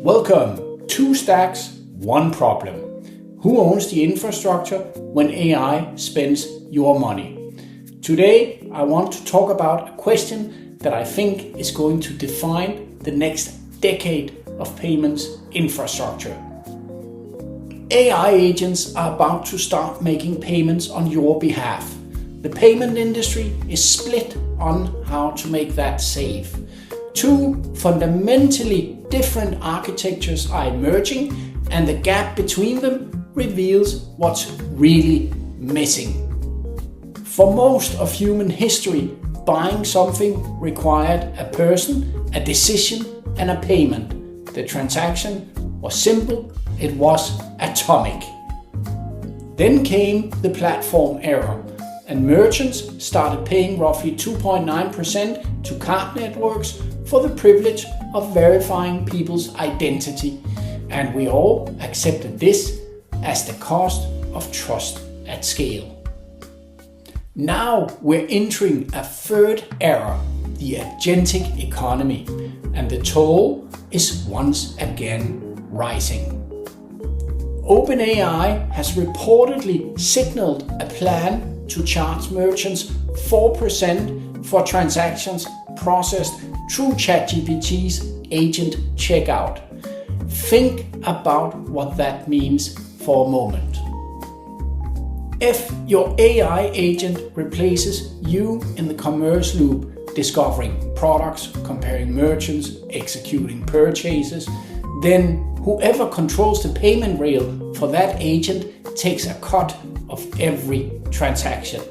Welcome, 2 stacks, 1 problem. Who owns the infrastructure when AI spends your money? Today, I want to talk about a question that I think is going to define the next decade of payments infrastructure. AI agents are about to start making payments on your behalf. The payment industry is split on how to make that safe. 2 fundamentally different architectures are emerging, and the gap between them reveals what's really missing. For most of human history, buying something required a person, a decision, and a payment. The transaction was simple, it was atomic. Then came the platform era, and merchants started paying roughly 2.9% to card networks for the privilege of verifying people's identity, and we all accepted this as the cost of trust at scale. Now we're entering a third era, the agentic economy, and the toll is once again rising. OpenAI has reportedly signaled a plan to charge merchants 4% for transactions processed through ChatGPT's agent checkout. Think about what that means for a moment. If your AI agent replaces you in the commerce loop, discovering products, comparing merchants, executing purchases, then whoever controls the payment rail for that agent takes a cut of every transaction.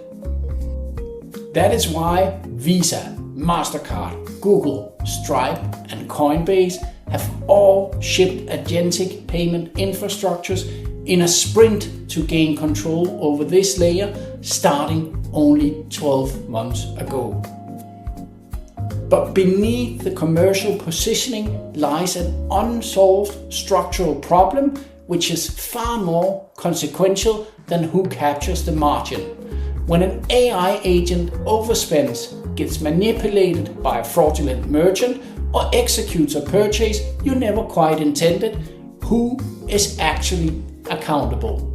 That is why Visa, Mastercard, Google, Stripe, and Coinbase have all shipped agentic payment infrastructures in a sprint to gain control over this layer, starting only 12 months ago. But beneath the commercial positioning lies an unsolved structural problem, which is far more consequential than who captures the margin. When an AI agent overspends, gets manipulated by a fraudulent merchant, or executes a purchase you never quite intended, who is actually accountable?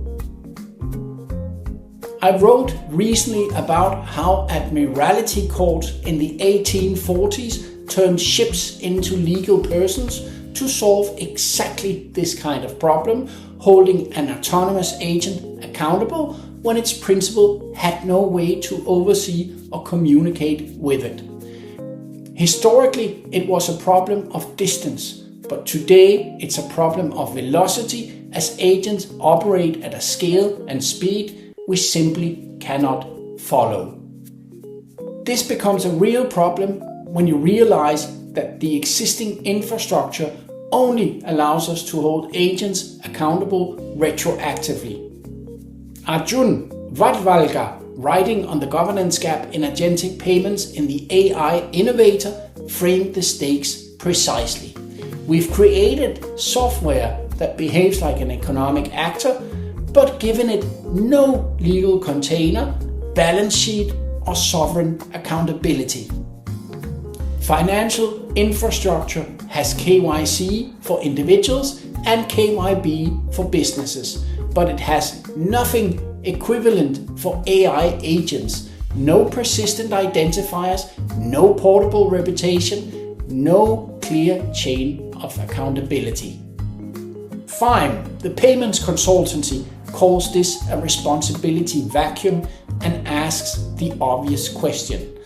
I wrote recently about how admiralty courts in the 1840s turned ships into legal persons to solve exactly this kind of problem, holding an autonomous agent accountable when its principal had no way to oversee or communicate with it. Historically, it was a problem of distance, but today it's a problem of velocity as agents operate at a scale and speed we simply cannot follow. This becomes a real problem when you realize that the existing infrastructure only allows us to hold agents accountable retroactively. Arjun Vadvalga, writing on the governance gap in agentic payments in the AI Innovator, framed the stakes precisely. We've created software that behaves like an economic actor, but given it no legal container, balance sheet, or sovereign accountability. Financial infrastructure has KYC for individuals and KYB for businesses, but it has nothing equivalent for AI agents. No persistent identifiers, no portable reputation, no clear chain of accountability. FIME, the payments consultancy, calls this a responsibility vacuum and asks the obvious question: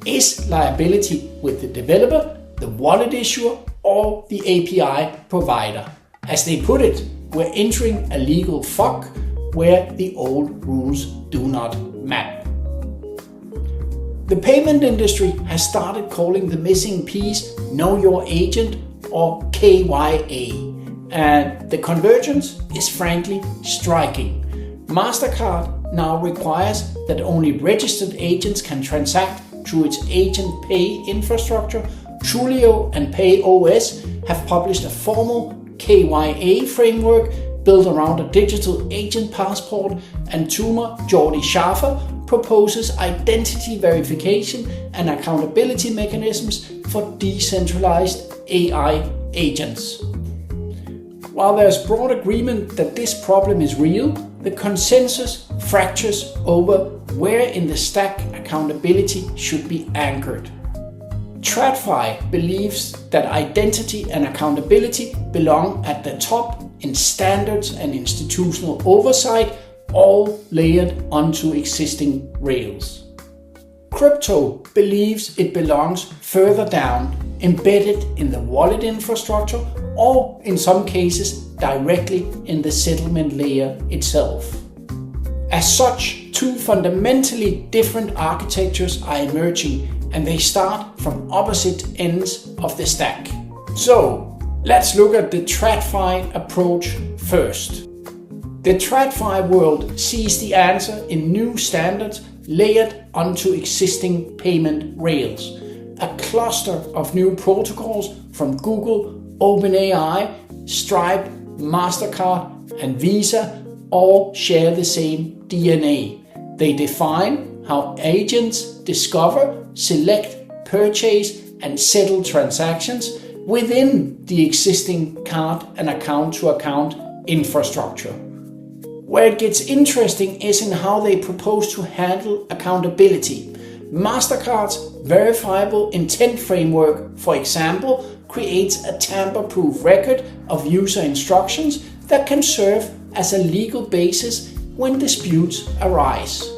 is liability with the developer, the wallet issuer, or the API provider? As they put it, we're entering a legal fog where the old rules do not map. The payment industry has started calling the missing piece Know Your Agent, or KYA, and the convergence is frankly striking. Mastercard now requires that only registered agents can transact through its agent pay infrastructure. Trulio and PayOS have published a formal KYA framework built around a digital agent passport, and Tuma Jordi Schaffer proposes identity verification and accountability mechanisms for decentralized AI agents. While there's broad agreement that this problem is real, the consensus fractures over where in the stack accountability should be anchored. TradFi believes that identity and accountability belong at the top in standards and institutional oversight, all layered onto existing rails. Crypto believes it belongs further down, embedded in the wallet infrastructure, or in some cases directly in the settlement layer itself. As such, two fundamentally different architectures are emerging, and they start from opposite ends of the stack. So, let's look at the TradFi approach first. The TradFi world sees the answer in new standards layered onto existing payment rails. A cluster of new protocols from Google, OpenAI, Stripe, Mastercard, and Visa all share the same DNA. They define how agents discover, select, purchase, and settle transactions within the existing card and account-to-account infrastructure. Where it gets interesting is in how they propose to handle accountability. Mastercard's verifiable intent framework, for example, creates a tamper-proof record of user instructions that can serve as a legal basis when disputes arise.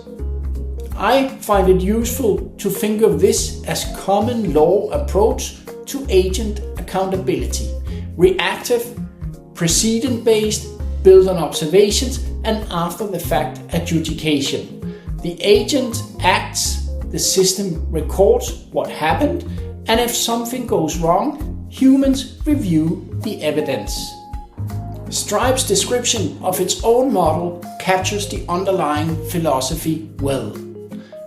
I find it useful to think of this as common law approach to agent accountability. Reactive, precedent-based, built on observations, and after-the-fact adjudication. The agent acts, the system records what happened, and if something goes wrong, humans review the evidence. Stripe's description of its own model captures the underlying philosophy well.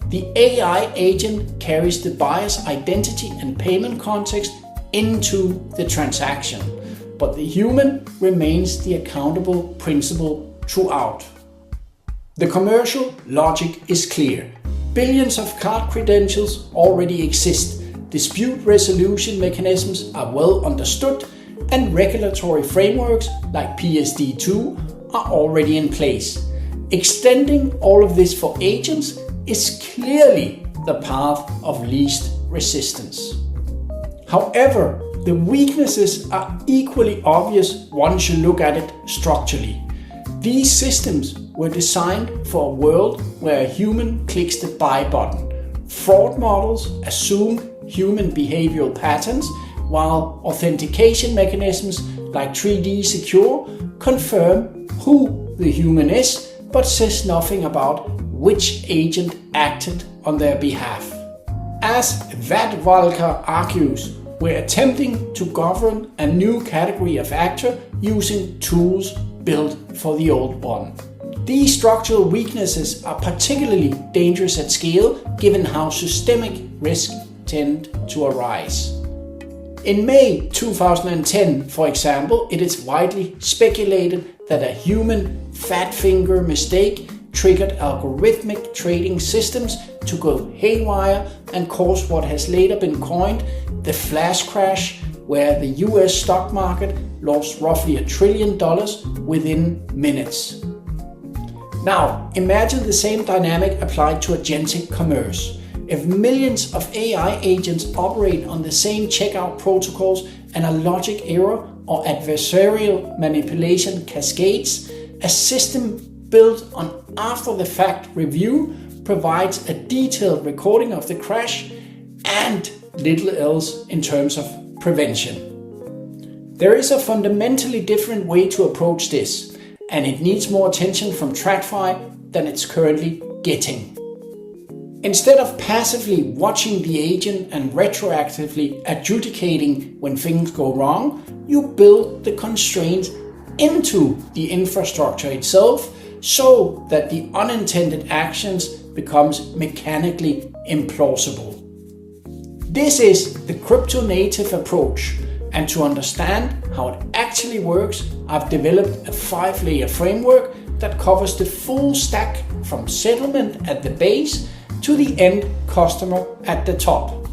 The AI agent carries the buyer's identity and payment context into the transaction, but the human remains the accountable principal throughout. The commercial logic is clear. Billions of card credentials already exist, dispute resolution mechanisms are well understood, and regulatory frameworks like PSD2 are already in place. Extending all of this for agents is clearly the path of least resistance. However, the weaknesses are equally obvious once you look at it structurally. These systems were designed for a world where a human clicks the buy button. Fraud models assume human behavioral patterns, while authentication mechanisms like 3D Secure confirm who the human is, but says nothing about which agent acted on their behalf. As Vadvalkar argues, we're attempting to govern a new category of actor using tools built for the old one. These structural weaknesses are particularly dangerous at scale, given how systemic risks tend to arise. In May 2010, for example, it is widely speculated that a human fat finger mistake triggered algorithmic trading systems to go haywire and cause what has later been coined the flash crash, where the US stock market lost roughly $1 trillion within minutes. Now, imagine the same dynamic applied to agentic commerce. If millions of AI agents operate on the same checkout protocols and a logic error or adversarial manipulation cascades, a system built on after-the-fact review provides a detailed recording of the crash and little else in terms of prevention. There is a fundamentally different way to approach this, and it needs more attention from TradFi than it's currently getting. Instead of passively watching the agent and retroactively adjudicating when things go wrong, you build the constraints into the infrastructure itself so that the unintended actions becomes mechanically implausible. This is the crypto-native approach, and to understand how it actually works, I've developed a 5-layer framework that covers the full stack from settlement at the base to the end customer at the top.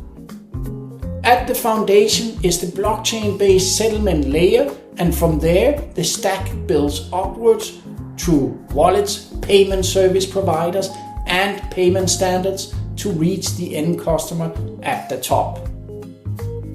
At the foundation is the blockchain-based settlement layer, and from there the stack builds upwards through wallets, payment service providers, and payment standards to reach the end customer at the top.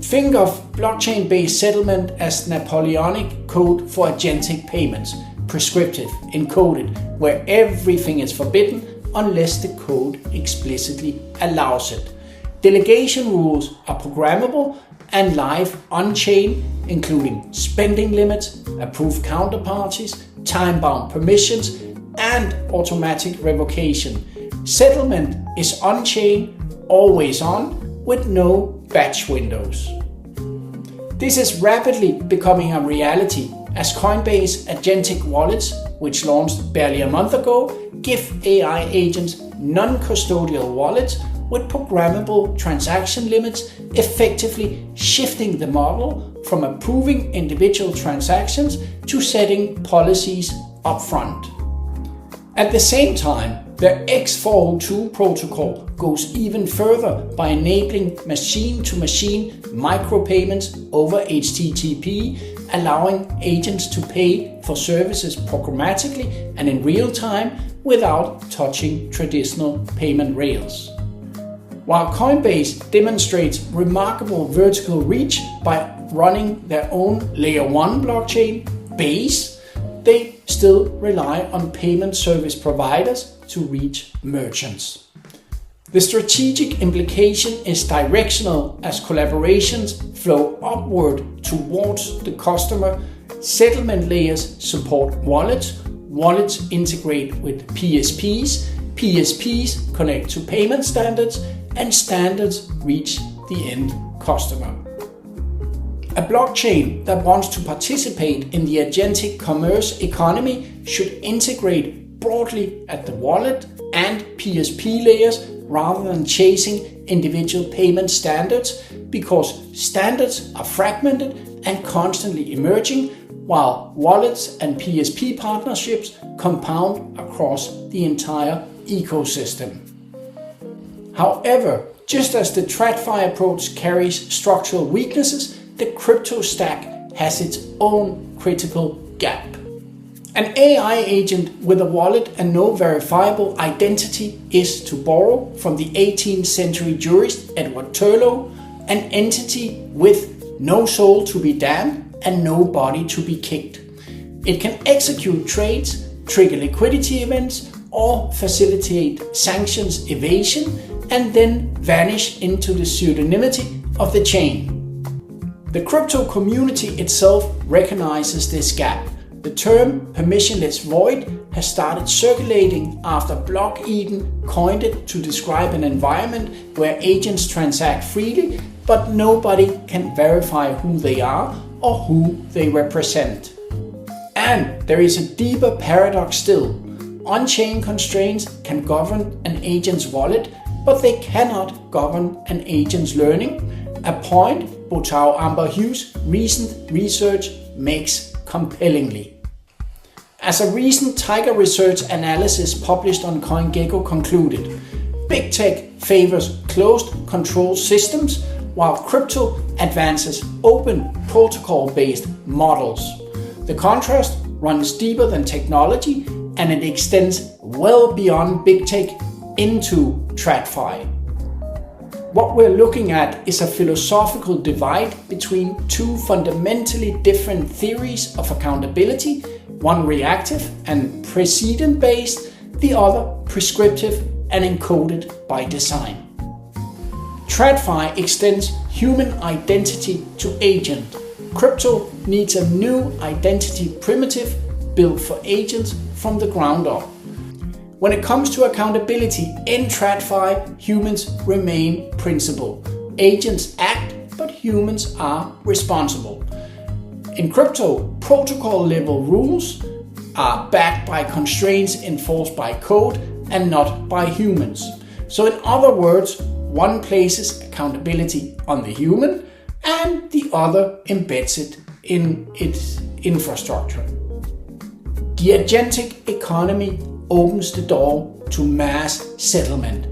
Think of blockchain-based settlement as Napoleonic code for agentic payments, prescriptive, encoded, where everything is forbidden unless the code explicitly allows it. Delegation rules are programmable and live on-chain, including spending limits, approved counterparties, time-bound permissions, and automatic revocation. Settlement is on-chain, always on, with no batch windows. This is rapidly becoming a reality as Coinbase Agentic Wallets, which launched barely a month ago, give AI agents non-custodial wallets with programmable transaction limits, effectively shifting the model from approving individual transactions to setting policies upfront. At the same time, the X402 protocol goes even further by enabling machine-to-machine micropayments over HTTP, allowing agents to pay for services programmatically and in real time without touching traditional payment rails. While Coinbase demonstrates remarkable vertical reach by running their own Layer 1 blockchain, Base, they still rely on payment service providers to reach merchants. The strategic implication is directional as collaborations flow upward towards the customer. Settlement layers support wallets, wallets integrate with PSPs, PSPs connect to payment standards, and standards reach the end customer. A blockchain that wants to participate in the agentic commerce economy should integrate broadly at the wallet and PSP layers rather than chasing individual payment standards, because standards are fragmented and constantly emerging, while wallets and PSP partnerships compound across the entire ecosystem. However, just as the TradFi approach carries structural weaknesses, the crypto stack has its own critical gap. An AI agent with a wallet and no verifiable identity is, to borrow from the 18th century jurist Edward Turlough, an entity with no soul to be damned and no body to be kicked. It can execute trades, trigger liquidity events, or facilitate sanctions evasion, and then vanish into the pseudonymity of the chain. The crypto community itself recognizes this gap. The term permissionless void has started circulating after Block Eden coined it to describe an environment where agents transact freely, but nobody can verify who they are or who they represent. And there is a deeper paradox still. On-chain constraints can govern an agent's wallet, but they cannot govern an agent's learning, a point Botao Amber Hughes' recent research makes compellingly. As a recent Tiger Research analysis published on CoinGecko concluded, big tech favors closed control systems while crypto advances open protocol-based models. The contrast runs deeper than technology, and it extends well beyond big tech into TradFi. What we're looking at is a philosophical divide between two fundamentally different theories of accountability, one reactive and precedent-based, the other prescriptive and encoded by design. TradFi extends human identity to agent. Crypto needs a new identity primitive built for agents from the ground up. When it comes to accountability in TradFi, humans remain principal. Agents act, but humans are responsible. In crypto, protocol level rules are backed by constraints enforced by code and not by humans. So in other words, one places accountability on the human and the other embeds it in its infrastructure. The agentic economy opens the door to mass settlement.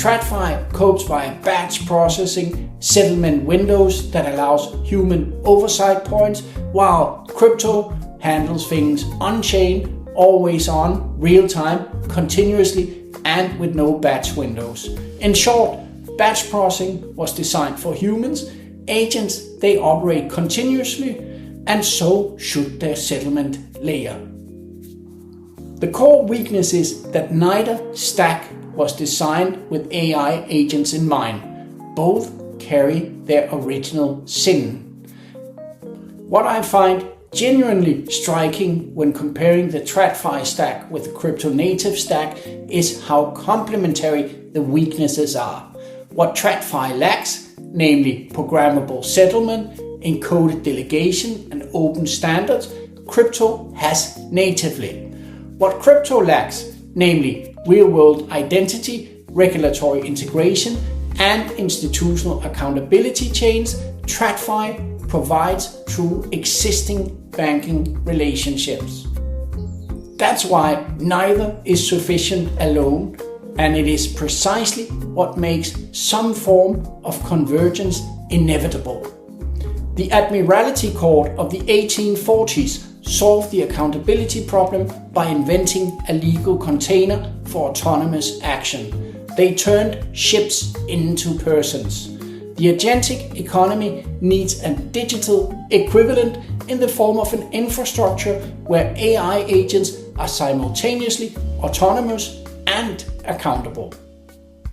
TradFi codes via batch processing settlement windows that allows human oversight points, while crypto handles things on-chain, always on, real-time, continuously, and with no batch windows. In short, batch processing was designed for humans. Agents, they operate continuously, and so should their settlement layer. The core weakness is that neither stack was designed with AI agents in mind. Both carry their original sin. What I find genuinely striking when comparing the TradFi stack with the crypto-native stack is how complementary the weaknesses are. What TradFi lacks, namely programmable settlement, encoded delegation, and open standards, crypto has natively. What crypto lacks, namely real-world identity, regulatory integration, and institutional accountability chains, TradFi provides through existing banking relationships. That's why neither is sufficient alone, and it is precisely what makes some form of convergence inevitable. The Admiralty Court of the 1840s solved the accountability problem by inventing a legal container for autonomous action. They turned ships into persons. The agentic economy needs a digital equivalent in the form of an infrastructure where AI agents are simultaneously autonomous and accountable.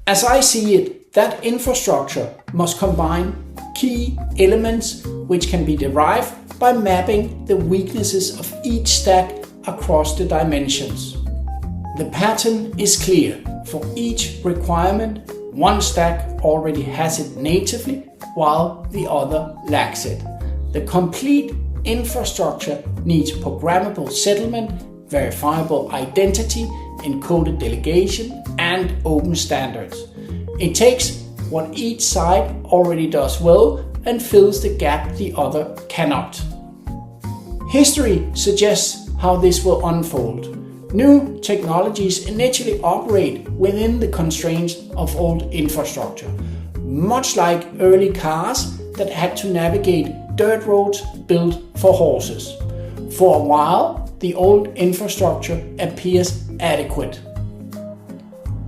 As I see it, that infrastructure must combine key elements which can be derived by mapping the weaknesses of each stack across the dimensions. The pattern is clear. For each requirement, one stack already has it natively, while the other lacks it. The complete infrastructure needs programmable settlement, verifiable identity, encoded delegation, and open standards. It takes what each side already does well and fills the gap the other cannot. History suggests how this will unfold. New technologies initially operate within the constraints of old infrastructure, much like early cars that had to navigate dirt roads built for horses. For a while, the old infrastructure appears adequate.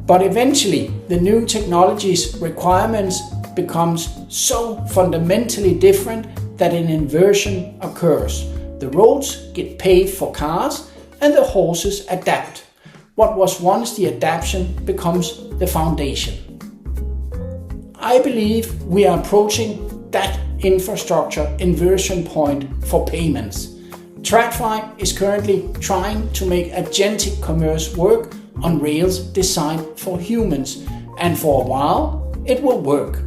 But eventually, the new technology's requirements becomes so fundamentally different that an inversion occurs. The roads get paved for cars and the horses adapt. What was once the adaptation becomes the foundation. I believe we are approaching that infrastructure inversion point for payments. TradFi is currently trying to make agentic commerce work on rails designed for humans, and for a while it will work.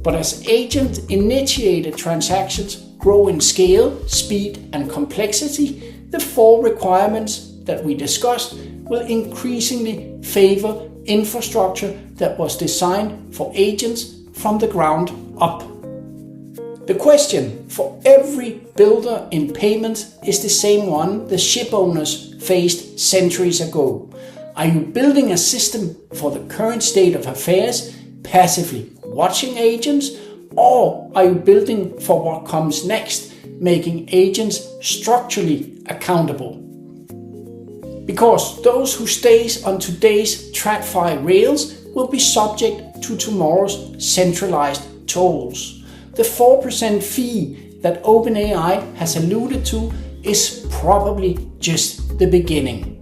But as agent-initiated transactions grow in scale, speed, and complexity, the four requirements that we discussed will increasingly favor infrastructure that was designed for agents from the ground up. The question for every builder in payments is the same one the ship owners faced centuries ago. Are you building a system for the current state of affairs, passively watching agents, or are you building for what comes next, making agents structurally accountable? Because those who stays on today's TradFi rails will be subject to tomorrow's centralized tolls. The 4% fee that OpenAI has alluded to is probably just the beginning.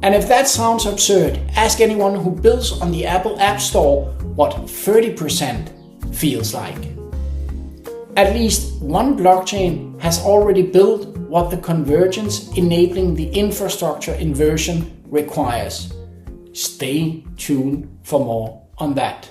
And if that sounds absurd, ask anyone who builds on the Apple App Store what 30% feels like. At least one blockchain has already built what the convergence enabling the infrastructure inversion requires. Stay tuned for more on that.